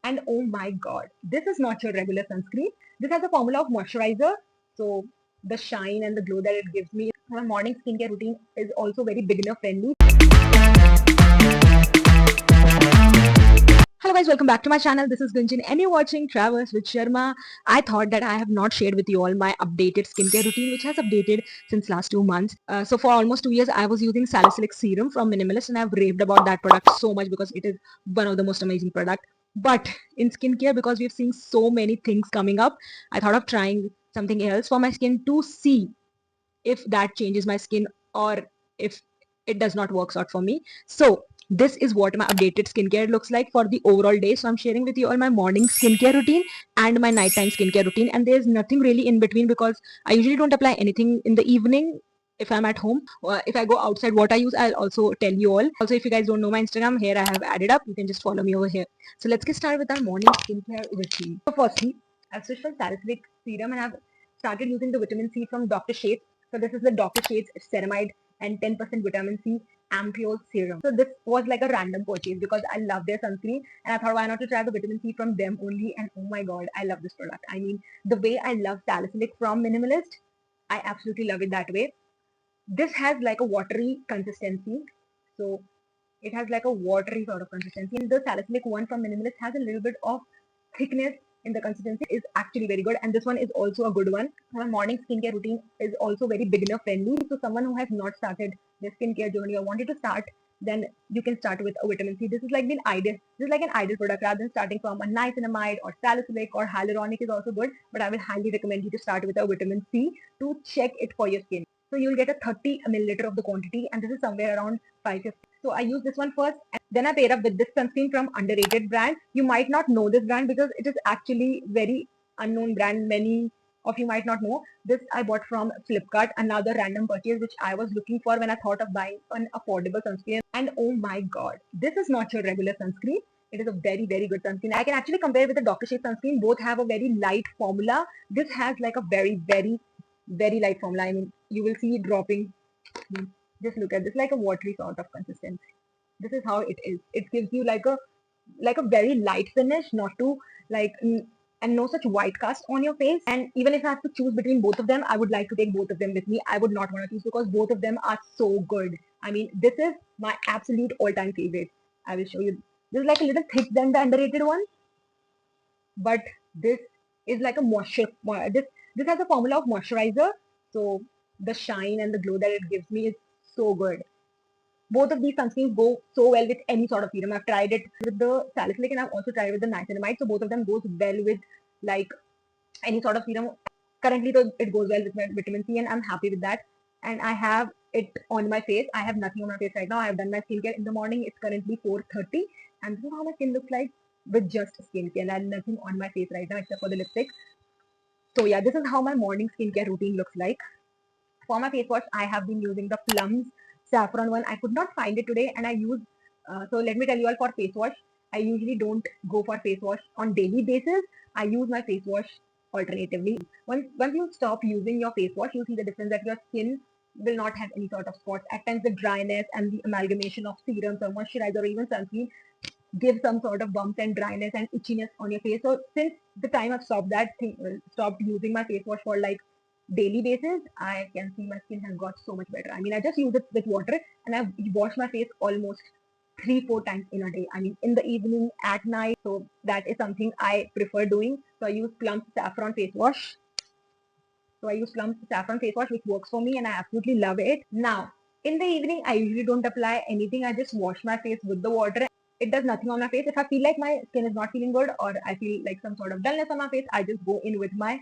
And oh my god, this is not your regular sunscreen. This has a formula of moisturizer. So the shine and the glow that it gives me. My morning skincare routine is also very beginner friendly. Hello guys, welcome back to my channel. This is Gunjan and you're watching Travels with Sharma. I thought that I have not shared with you all my updated skincare routine which has updated since last 2 months. So for almost 2 years I was using salicylic serum from Minimalist and I've raved about that product so much because it is one of the most amazing product. But in skincare, because we've seen so many things coming up, I thought of trying something else for my skin to see if that changes my skin or if it does not works out for me. So this is what my updated skincare looks like for the overall day. So I'm sharing with you all my morning skincare routine and my nighttime skincare routine, and there's nothing really in between because I usually don't apply anything in the evening if I'm at home. Or if I go outside, what I use I'll also tell you all. Also, if you guys don't know my Instagram, here I have added up, you can just follow me over here. So let's get started with our morning skincare routine. So firstly, I've switched from salicylic serum and I've started using the vitamin C from Dr. Sheth's. So this is the Dr. Sheth's ceramide and 10% vitamin C ampoule serum. So this was like a random purchase because I love their sunscreen and I thought why not to try the vitamin C from them only, and oh my god, I love this product. I mean, the way I love salicylic from Minimalist, I absolutely love it that way. This has like a watery consistency. So it has like a watery sort of consistency, and the salicylic one from Minimalist has a little bit of thickness in the consistency. Is actually very good, and this one is also a good one. My morning skincare routine is also very beginner friendly, so someone who has not started their skincare journey or wanted to start, then you can start with a vitamin C. This is like an ideal product rather than starting from a niacinamide or salicylic or hyaluronic is also good, but I will highly recommend you to start with a vitamin C to check it for your skin. So you'll get a 30 milliliter of the quantity, and this is somewhere around 550. So I use this one first, and then I pair up with this sunscreen from underrated brand. You might not know this brand because it is actually very unknown brand. Many of you might not know. This I bought from Flipkart, another random purchase which I was looking for when I thought of buying an affordable sunscreen. And oh my god, this is not your regular sunscreen. It is a very, very good sunscreen. I can actually compare with the Dr. Sheth's sunscreen. Both have a very light formula. This has like a very, very, very light formula. I mean, you will see it dropping. Just look at this, like a watery sort of consistency. This is how it is. It gives you like a very light finish, not too like and no such white cast on your face. And even if I have to choose between both of them, I would like to take both of them with me. I would not want to choose because both of them are so good. I mean, this is my absolute all-time favorite. I will show you. This is like a little thick than the underrated one, but this is like a moisture. This has a formula of moisturizer, so the shine and the glow that it gives me is so good. Both of these sunscreens go so well with any sort of serum. I've tried it with the salicylic and I've also tried with the niacinamide. So both of them goes well with like any sort of serum. Currently, though, it goes well with my vitamin C, and I'm happy with that. And I have it on my face. I have nothing on my face right now. I have done my skincare in the morning. It's currently 4:30, and this is how my skin looks like with just skincare. I have nothing on my face right now except for the lipstick. So yeah, this is how my morning skincare routine looks like. For my face wash, I have been using the Plums saffron one. I could not find it today, and I use. So let me tell you all, for face wash, I usually don't go for face wash on daily basis. I use my face wash alternatively. Once you stop using your face wash, you'll see the difference that your skin will not have any sort of spots. At times, the dryness and the amalgamation of serums or moisturizer or even sunscreen give some sort of bumps and dryness and itchiness on your face. So since the time I've stopped using my face wash for like daily basis, I can see my skin has got so much better. I mean, I just use it with water and I wash my face almost 3-4 times in a day. I mean, in the evening, at night. So that is something I prefer doing. So I use Plum Saffron face wash. So I use Plum Saffron face wash, which works for me, and I absolutely love it. Now, in the evening, I usually don't apply anything. I just wash my face with the water. It does nothing on my face. If I feel like my skin is not feeling good or I feel like some sort of dullness on my face, I just go in with my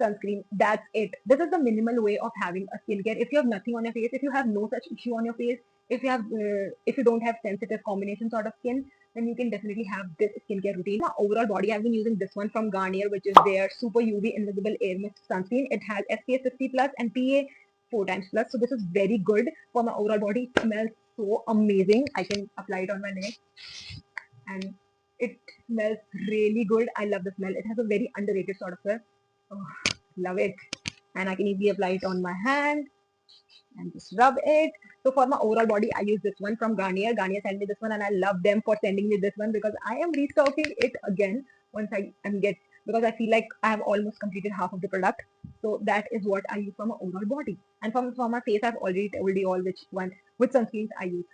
sunscreen. That's it. This is the minimal way of having a skincare. If you have nothing on your face, if you have no such issue on your face, if you don't have sensitive combination sort of skin, then you can definitely have this skincare routine. My overall body, I've been using this one from Garnier, which is their Super UV Invisible Air Mist Sunscreen. It has SPF 50 plus and PA 4 times plus. So this is very good for my overall body. It smells so amazing. I can apply it on my neck and it smells really good. I love the smell. It has a very underrated sort of smell. Oh, love it. And I can easily apply it on my hand. and just rub it. So for my overall body, I use this one from Garnier. Garnier sent me this one, and I love them for sending me this one because I am restocking it again once I am get because I feel like I have almost completed half of the product. So that is what I use for my overall body. And for my face, I've already told you all which sunscreens I use.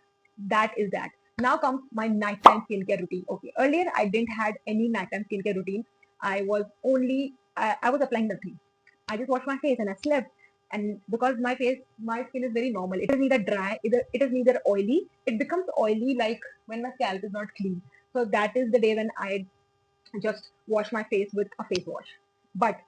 That is that. Now comes my nighttime skincare routine. Okay, earlier I didn't had any nighttime skincare routine. I was applying nothing. I just washed my face and I slept. And because my skin is very normal. It is neither dry, it is neither oily. It becomes oily like when my scalp is not clean. So that is the day when I just wash my face with a face wash. But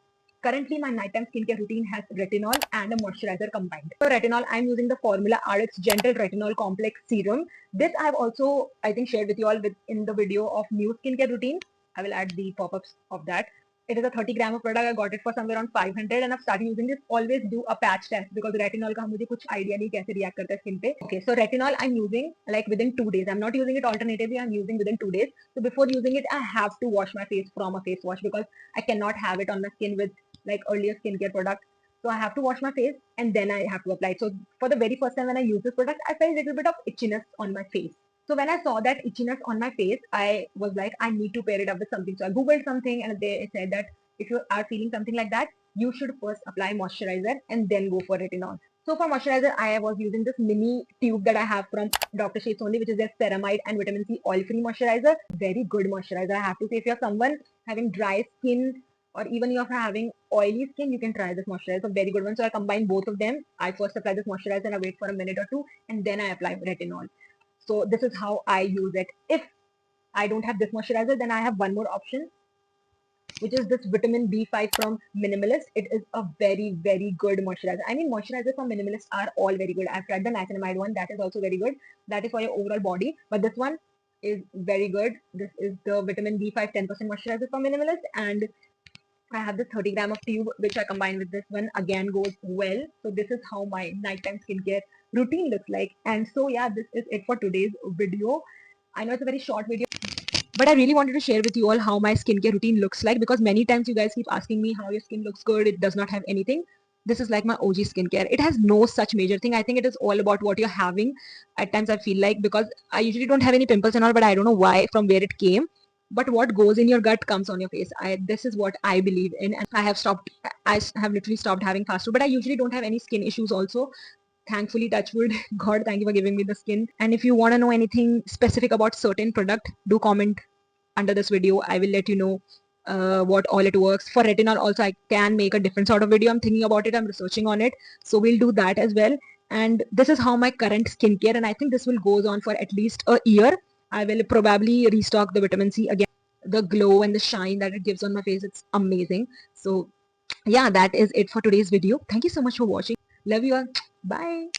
currently my nighttime skincare routine has retinol and a moisturizer combined. For retinol, I'm using the Formula RX Gentle Retinol Complex Serum. This I've also, I think, shared with you all in the video of new skincare routine. I will add the pop-ups of that. It is a 30 gram of product. I got it for somewhere around 500 and I've started using this. Always do a patch test because retinol का मुझे कुछ idea नहीं कैसे react करता है skin पे. Okay, so retinol I'm using like within 2 days. I'm not using it alternatively. I'm using within 2 days. So before using it, I have to wash my face from a face wash because I cannot have it on my skin with like earlier skincare product. So I have to wash my face and then I have to apply it. So for the very first time when I use this product, I felt a little bit of itchiness on my face. So when I saw that itchiness on my face, I was like, I need to pair it up with something. So I googled something and they said that if you are feeling something like that, you should first apply moisturizer and then go for retinol. So for moisturizer, I was using this mini tube that I have from Dr. Sheth's only, which is their ceramide and vitamin C oil-free moisturizer. Very good moisturizer. I have to say, if you're someone having dry skin or even you're having oily skin, you can try this moisturizer. Very good one. So I combine both of them. I first apply this moisturizer and I wait for a minute or two, and then I apply retinol. So this is how I use it. If I don't have this moisturizer, then I have one more option, which is this vitamin B5 from Minimalist. It is a very, very good moisturizer. I mean, moisturizers from Minimalist are all very good. I've tried the niacinamide one. That is also very good. That is for your overall body. But this one is very good. This is the vitamin B5 10% moisturizer from Minimalist. And I have this 30 gram of tube, which I combine with this one. Again, goes well. So this is how my nighttime skincare routine looks like. And so, yeah, this is it for today's video. I know it's a very short video, but I really wanted to share with you all how my skincare routine looks like because many times you guys keep asking me how your skin looks good. It does not have anything. This is like my OG skincare. It has no such major thing. I think it is all about what you're having. At times I feel like because I usually don't have any pimples and all, but I don't know why, from where it came. But what goes in your gut comes on your face. This is what I believe in, and I have literally stopped having fast food. But I usually don't have any skin issues also, thankfully, touch wood. God, thank you for giving me the skin. And if you want to know anything specific about certain product, do comment under this video. I will let you know what all it works. For retinol also, I can make a different sort of video. I'm thinking about it. I'm researching on it. So we'll do that as well. And this is how my current skincare, and I think this will goes on for at least a year. I will probably restock the vitamin C again. The glow and the shine that it gives on my face, it's amazing. So yeah, that is it for today's video. Thank you so much for watching. Love you all. Bye.